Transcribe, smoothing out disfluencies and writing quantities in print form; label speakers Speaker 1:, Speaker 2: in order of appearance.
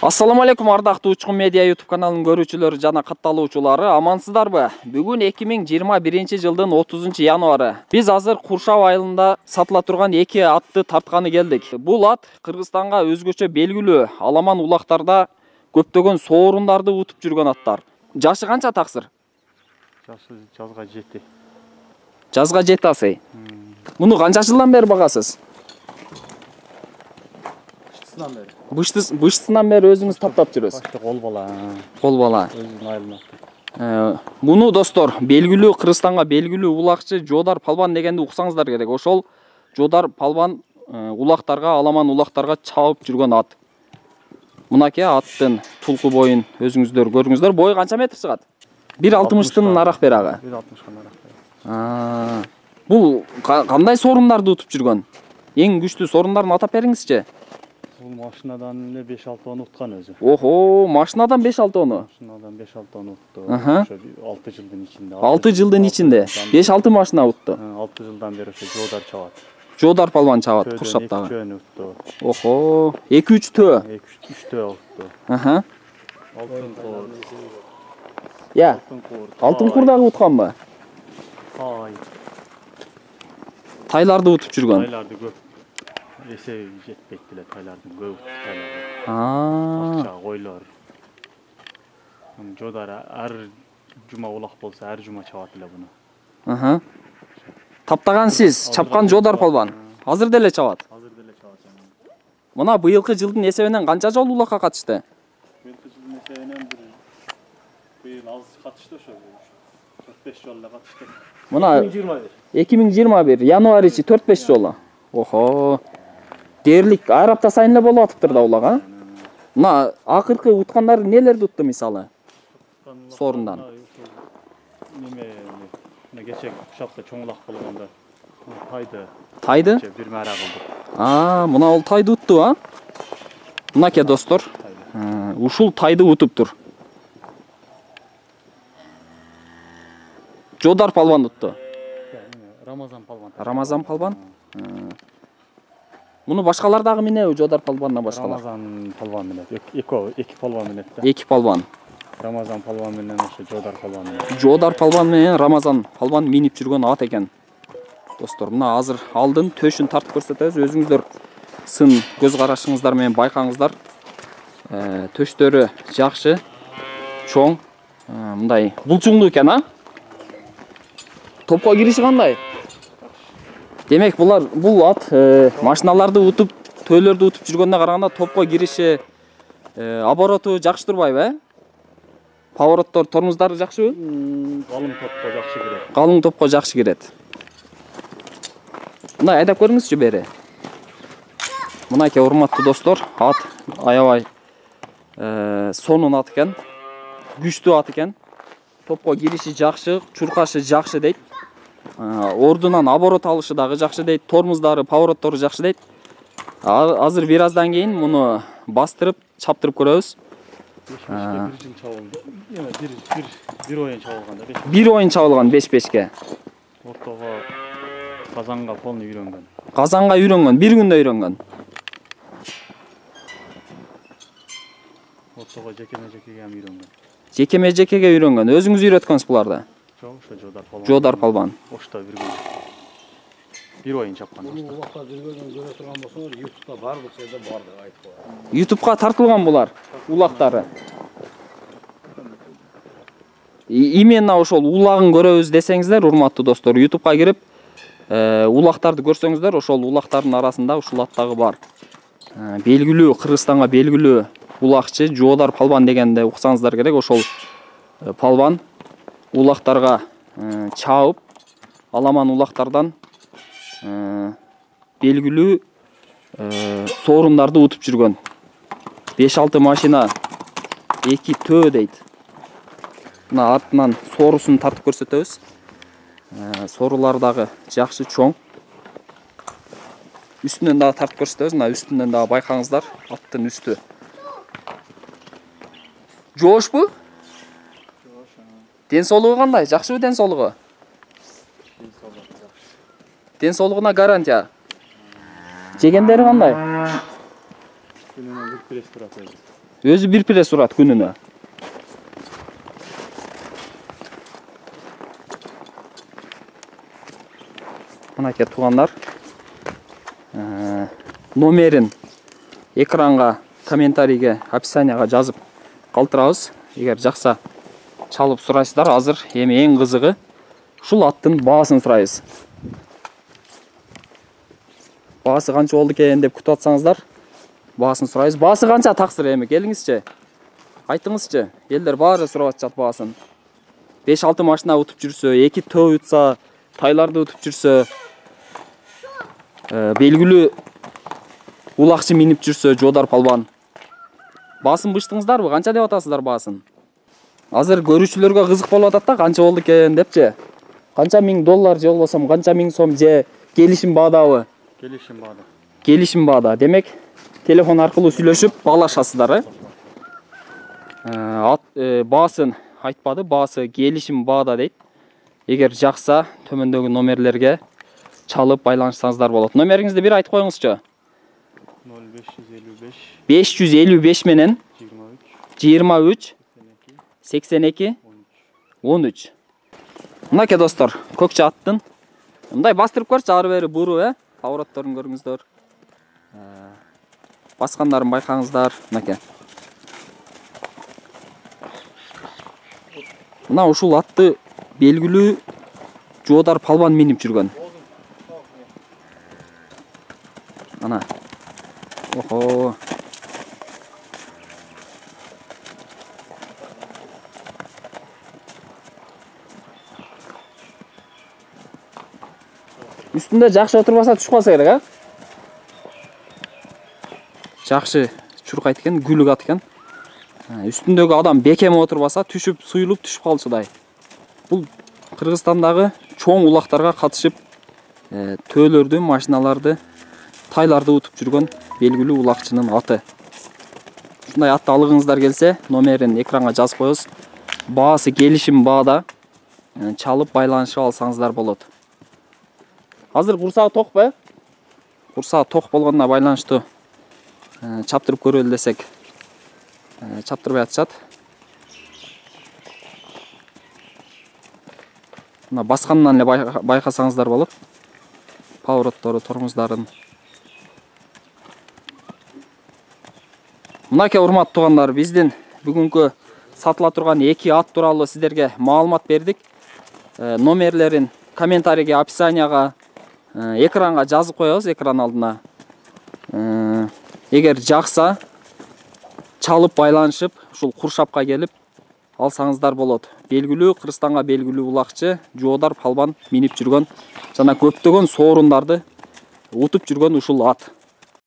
Speaker 1: Ассаламу алейкум, ардактуу Учкун медиа YouTube каналынын көрүүчүлөрү жана катталуучулары, амансыздарбы? Бүгүн 2021 жылдын 30 январы. Биз азыр Куршаб айылында сатыла турган эки атты тартканы келдик. Бул ат Кыргызстанга өзгөчө белгилүү, аламан улактарда көптөгөн соорундарды утуп жүргөн аттар. Жашы канча таксыр?
Speaker 2: Жашы жазга жетти.
Speaker 1: Жазга жетти асый. Муну канча жылдан бери багасыз? Быштысынан бери өзүңүз таптап жүрөсүз.
Speaker 2: Кол бала.
Speaker 1: Кол бала.
Speaker 2: Өзүнүн айылында.
Speaker 1: Муну достор, белгилүү Кыргызстанга белгилүү улакчы Жодар Палбан дегенди уксаңыздар керек. Ошол Жодар Палбан улактарга, аламан улактарга чабып жүргөн ат. Мынакей аттын тулку боюн өзүңүздөр көрүңүздөр. Бою канча метр чыгат? 1.60-тын арақ берага.
Speaker 2: 1.60 арақ.
Speaker 1: Бул кандай соорундарды утуп жүргөн? Эң күчтүү соорундарын атап бериңизчи.
Speaker 2: Бул машинадан 5-6 тонн уткан өзү.
Speaker 1: Охо, машинадан 5-6 тонну.
Speaker 2: Машинадан 5-6 тонн утту. Ошо 6 жылдын ичинде.
Speaker 1: 6 жылдын ичинде 5-6 машина утту.
Speaker 2: 6 жылдан бери ошо Жодар чабат.
Speaker 1: Жодар Палбан чабат Куршаптагы.
Speaker 2: 2 төө утту.
Speaker 1: Охо, 2-3 төө.
Speaker 2: 2-3 төө утту. Алтын кор.
Speaker 1: Я. Алтын курдагы утканбы? Тайларды утуп жүргөн.
Speaker 2: Тайларды көп. Эсеби жетпейт деле тайлардын көп тайларды. Акча, койлор. Жодар ар жума улак болсо, ар жума чабат эле буну.
Speaker 1: Таптаган сиз, чапкан Жодар Палбан. Азыр деле чабат.
Speaker 2: Азыр деле чабат.
Speaker 1: Мына быйылкы жылдын эсебинен канча жолу улакка катышты?
Speaker 2: Быйылкы жылдын эсебинен быйыл аз катышты ошо. 4-5 жолла катышты.
Speaker 1: Мына 2021 январичи 4-5 жолу. Охо. Дерлик ар апта сайын эле болуп атыптыр да улак, а? Мына акыркы уткандары нелерди утту мисалы? Соорундан.
Speaker 2: Неме кече Куршапта чоң улак болгондо тайды.
Speaker 1: Тайды?
Speaker 2: Бир мара кылдык.
Speaker 1: Мына ол тайды утту, а? Мынакей достор. Ушул тайды утуптур. Жодар Палбан утту. Рамазан Палбан? Муну башкалар дагы минеби Жодар Палбандан башкалар?
Speaker 2: Рамазан Палбан менен. Эки палбан менен да.
Speaker 1: Эки палбан.
Speaker 2: Рамазан Палбан менен ошо Жодар Палбан менен.
Speaker 1: Жодар Палбан менен Рамазан Палбан минип жүргөн ат экен. Достор, мына азыр алдын төшүн тартып көрсөтөбүз. Өзүңүздөр сын көз карашыңыздар менен байкаңыздар. Төштөрү жакшы, чоң, мындай булчуңдуу экен, а? Топко кириши кандай? Демек, бул ат машиналарды утуп, төөлөрдү утуп жүргөндө караганда топко кириши, обороту жакшы турбайбы, Повороттор, тормоздору жакшыбы?
Speaker 2: Калың топко жакшы кирет.
Speaker 1: Калың топко жакшы кирет. Мына айдап көрүңүзчү бери. Мынакей урматтуу достор, ат аябай сонун ат экен, күчтүү ат экен. Топко кириши жакшы, чуркашы жакшы дейт. Ордунан оборот алышы дагы жакшы дейт, тормоздору, повороттору жакшы дейт. Азыр бир аздан кийин муну бастырып, чаптырып көрөбүз.
Speaker 2: Bir oyun çabılganda.
Speaker 1: Bir oyun çabılgan 5-5'ke.
Speaker 2: Ortaga Kazanga polnu үйрөнгөн.
Speaker 1: Kazanga үйрөнгөн, bir günde үйрөнгөн.
Speaker 2: Ortaga jekeme-jekege ham үйрөнгөн.
Speaker 1: Jekeme-jekege үйрөнгөн. Өзүңүз үйрөткөнсүз буларды?
Speaker 2: Жок, ошо Жодар Палбан.
Speaker 1: Жодар Палбан.
Speaker 2: Ошто bir gün. Bir oyun çapкан.
Speaker 3: Бул убакта жүргөндөн көрө турган болсоңор, YouTube'да бардык жерде барды айтып коём.
Speaker 1: YouTube'га тартылган булар улактары. Именно ошол улагын көрөбүз десеңиздер, урматтуу достор, YouTube'га кирип, улактарды көрсөңүздөр, ошол улактардын арасында ушул аттагы бар. Белгилүү, Кыргызстанга белгилүү улакчы Жодар Палбан дегенде уксаңыздар керек. Ошол палбан улактарга чабып, аламан улактардан белгилүү соорундарды утуп жүргөн. 5-6 машина, 2 төө дейт. Мына артынан соорусун тартып көрсөтөбүз. Соорулар дагы жакшы, чоң. Үстүнөн дагы тартып көрсөтөбүз. Мына үстүнөн дагы байкаңыздар, аттын үстү. Жоошпу? Ден соолугу кандай? Жакшыбы ден соолугу? Ден соолугуна гарантия. Жегендери кандай?
Speaker 2: Күнүнө 1 пресс турат.
Speaker 1: Өзі бір пресс ұрады күніне. Мынакей туғандар, номерін экранға, комментарийге, описанияға жазып қалтырауыз. Егер жақса чалып сұрайсыздар, азыр еме ең қызығы шул аттың бағасын сұрайыз. Бағасы қанша болды екен деп күтіп атсаңыздар, бағасын сұрайыз. Бағасы қанша тақсыр еме, келіңізші. Айтыңызшы, елдер бары сұрап атчат бағасын. 5-6 машина ұтып жүрсе, 2 төу ұтса, тайларды ұтып жүрсе, белгілі улақшы миніп жүрсе, жодар палбан. Басын бұштыңыздар бұ, қанша деп атасыздар басын? Азыр көрушілерге қызық болып атат та, қанша болды екен депче. Қанша $1000 же болсам, қанша 1000 сом же келишим баадабы?
Speaker 2: Келишим баада.
Speaker 1: Келишим баада. Демек, телефон арқылы сүйлөшүп бағлашасыздар. Баасын айтпады, баасы келишим баада дейт. Егер жақса, төмөндөгү номерлерге чалып байланышсаңыздар болот. Номериңизди бир айтып коюңузчу. 555 менен 23 82 13. Мынакей достор, көкчө аттын мындай бастырып көрчү, ары бери буруу, поворотторун көрүңүздөр. Баскандарын байкаңыздар, мынакей. Мына ушул атты белгилүү жодар палбан минип жүргөн. Ана. Охо. Üstünde жақшы отырбаса түшүп калса керек, Жақшы чуркайт экен, гүлүк ат экен. Үстүндөгү адам бекем отырбаса түшүп, суюлуп түшүп калчудай. Бул Кыргызстандагы чоң улактарга катышып, төөлөрдү, машиналарды, тайларды утуп жүргөн белгилүү улакчынын аты. Ушундай атты алгыңыздар келсе, номерин экранга жазып коебуз. Баасы келишим баада, чалып байланышып алсаңыздар болот. Азыр курсагы ток бе? Курсагы ток болгонуна байланыштуу чаптырып көрөлү десек, чаптырбай атышат. Мына баскандан эле байкасаңыздар болот. Повороттору, тормоздарын. Мынакей урматтуу туугандар, биздин бүгүнкү сатыла турган 2 ат тууралуу сиздерге маалымат бердик. Номерлерин комментарийге, описанияга, экранга жазып коебуз, экран алдына. Эгер жакса, чалып байланышып, ушул Куршапка келип алсаңыздар болот. Белгилүү, Кыргызстанга белгилүү улакчы, жодар палбан минип жүргөн жана көптөгөн соорундарды утуп жүргөн ушул ат.